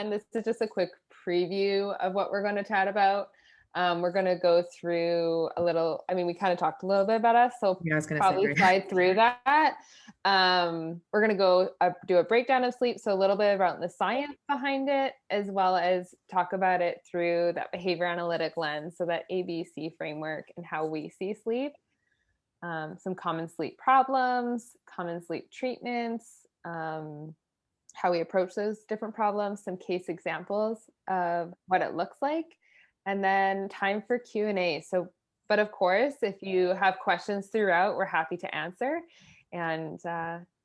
again, this is just a quick preview of what we're going to chat about. We're going to go through a little, I mean, we kind of talked a little bit about us, so yeah, I was gonna probably slide through that. We're going to go do a breakdown of sleep, so a little bit about the science behind it, as well as talk about it through that behavior analytic lens, so that ABC framework and how we see sleep. Some common sleep problems, common sleep treatments, how we approach those different problems, some case examples of what it looks like, and then time for Q&A. So, but of course, if you have questions throughout, we're happy to answer. And,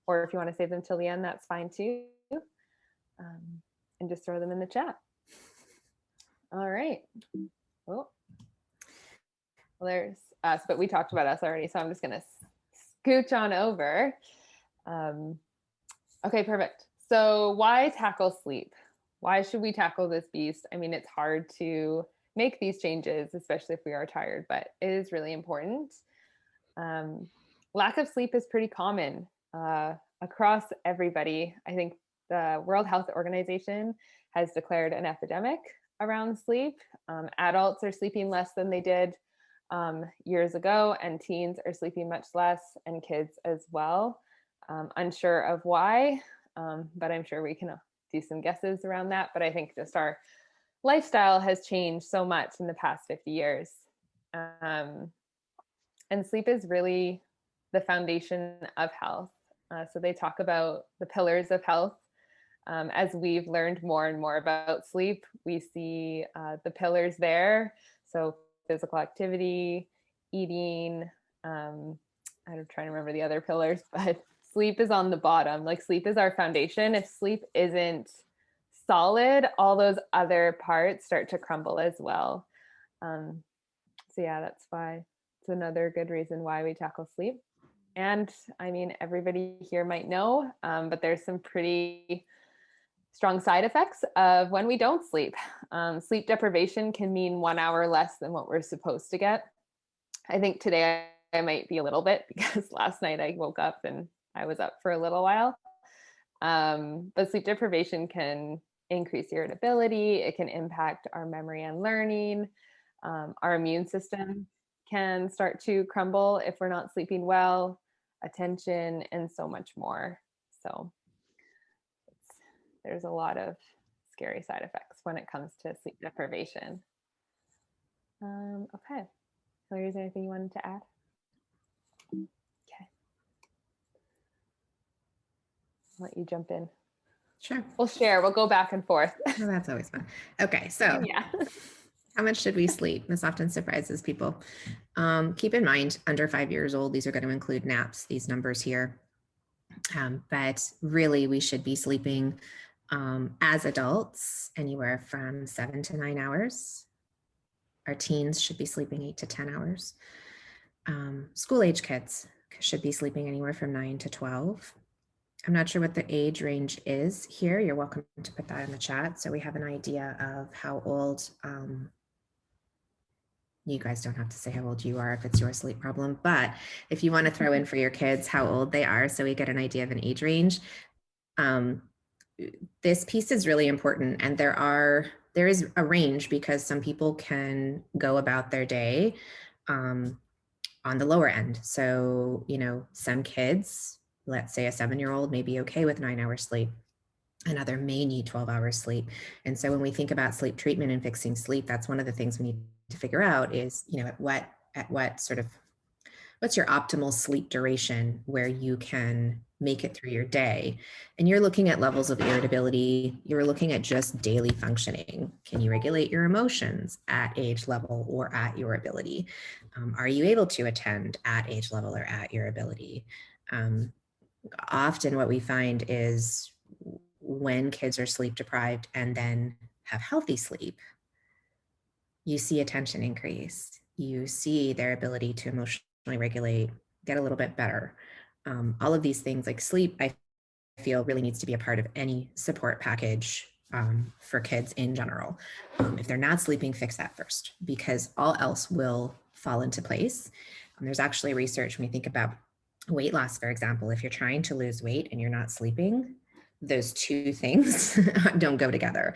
or if you want to save them till the end, that's fine too. And just throw them in the chat. All right. Oh. Well, there's us, but we talked about us already, so I'm just going to scooch on over. Okay, perfect. So why tackle sleep? Why should we tackle this beast? I mean, it's hard to make these changes, especially if we are tired, but it is really important. Lack of sleep is pretty common across everybody. I think the World Health Organization has declared an epidemic around sleep. Adults are sleeping less than they did years ago, and teens are sleeping much less, and kids as well. Unsure of why, but I'm sure we can do some guesses around that. But I think just our lifestyle has changed so much in the past 50 years. And sleep is really the foundation of health. So they talk about the pillars of health. As we've learned more and more about sleep, we see the pillars there. So physical activity, eating, I'm trying to remember the other pillars, but sleep is on the bottom. Like, sleep is our foundation. If sleep isn't solid, all those other parts start to crumble as well. So yeah, that's why it's another good reason why we tackle sleep. And I mean, everybody here might know, but there's some pretty strong side effects of when we don't sleep. Sleep deprivation can mean 1 hour less than what we're supposed to get. I think today I might be a little bit, because last night I woke up and I was up for a little while. But sleep deprivation can increase irritability. It can impact our memory and learning. Our immune system can start to crumble if we're not sleeping well, attention, and so much more. So there's a lot of scary side effects when it comes to sleep deprivation. Okay. Hilary, is there anything you wanted to add? Okay. I'll let you jump in. Sure. We'll share. We'll go back and forth. Oh, that's always fun. Okay, so yeah. How much should we sleep? This often surprises people. Keep in mind, under 5 years old, these are going to include naps, these numbers here. But really, we should be sleeping as adults anywhere from 7 to 9 hours. Our teens should be sleeping 8 to 10 hours. School age kids should be sleeping anywhere from 9 to 12. I'm not sure what the age range is here. You're welcome to put that in the chat so we have an idea of how old. You guys don't have to say how old you are if it's your sleep problem, but if you want to throw in for your kids how old they are so we get an idea of an age range, this piece is really important. And there is a range, because some people can go about their day on the lower end. So, some kids, let's say a 7-year-old, may be okay with 9 hours sleep. Another may need 12 hours sleep. And so when we think about sleep treatment and fixing sleep, that's one of the things we need to figure out is, what's your optimal sleep duration where you can make it through your day. And you're looking at levels of irritability. You're looking at just daily functioning. Can you regulate your emotions at age level or at your ability? Are you able to attend at age level or at your ability? Often what we find is when kids are sleep deprived and then have healthy sleep, you see attention increase. You see their ability to emotionally regulate, get a little bit better. All of these things, like sleep, I feel really needs to be a part of any support package for kids in general. If they're not sleeping, fix that first, because all else will fall into place. There's actually research when you think about weight loss, for example. If you're trying to lose weight and you're not sleeping, those two things don't go together.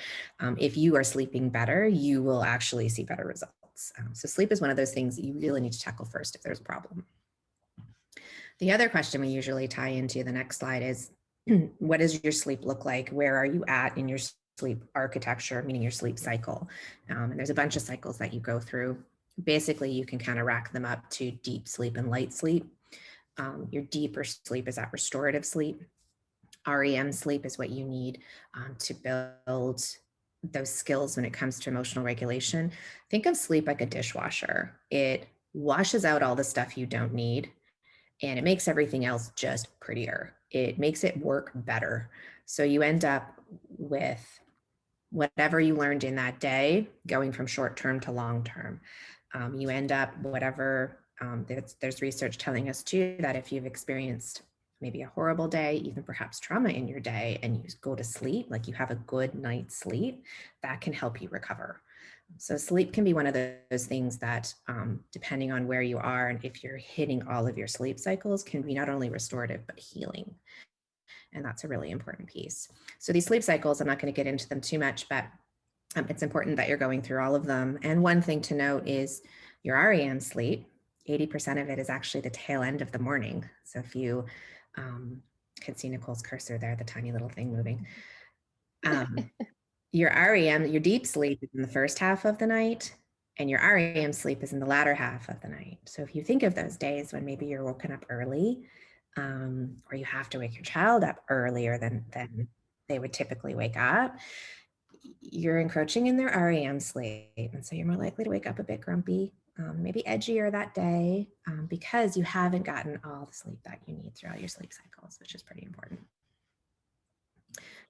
If you are sleeping better, you will actually see better results. So sleep is one of those things that you really need to tackle first if there's a problem. The other question we usually tie into the next slide is, what does your sleep look like? Where are you at in your sleep architecture, meaning your sleep cycle? And there's a bunch of cycles that you go through. Basically, you can kind of rack them up to deep sleep and light sleep. Your deeper sleep is that restorative sleep. REM sleep is what you need to build those skills when it comes to emotional regulation. Think of sleep like a dishwasher. It washes out all the stuff you don't need, and it makes everything else just prettier. It makes it work better. So you end up with whatever you learned in that day going from short term to long term. You end up whatever, there's research telling us too that if you've experienced maybe a horrible day, even perhaps trauma in your day, and you go to sleep, like you have a good night's sleep, that can help you recover. So sleep can be one of those things that, depending on where you are and if you're hitting all of your sleep cycles, can be not only restorative, but healing. And that's a really important piece. So these sleep cycles, I'm not going to get into them too much, but it's important that you're going through all of them. And one thing to note is your REM sleep, 80% of it is actually the tail end of the morning. So if you can see Nicole's cursor there, the tiny little thing moving. Your REM, your deep sleep is in the first half of the night, and your REM sleep is in the latter half of the night. So if you think of those days when maybe you're woken up early, or you have to wake your child up earlier than they would typically wake up, you're encroaching in their REM sleep. And so you're more likely to wake up a bit grumpy, maybe edgier that day, because you haven't gotten all the sleep that you need throughout your sleep cycles, which is pretty important.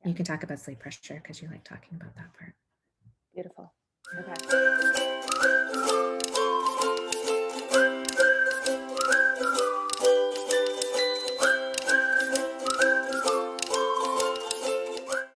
You can talk about sleep pressure because you like talking about that part. Beautiful. Okay.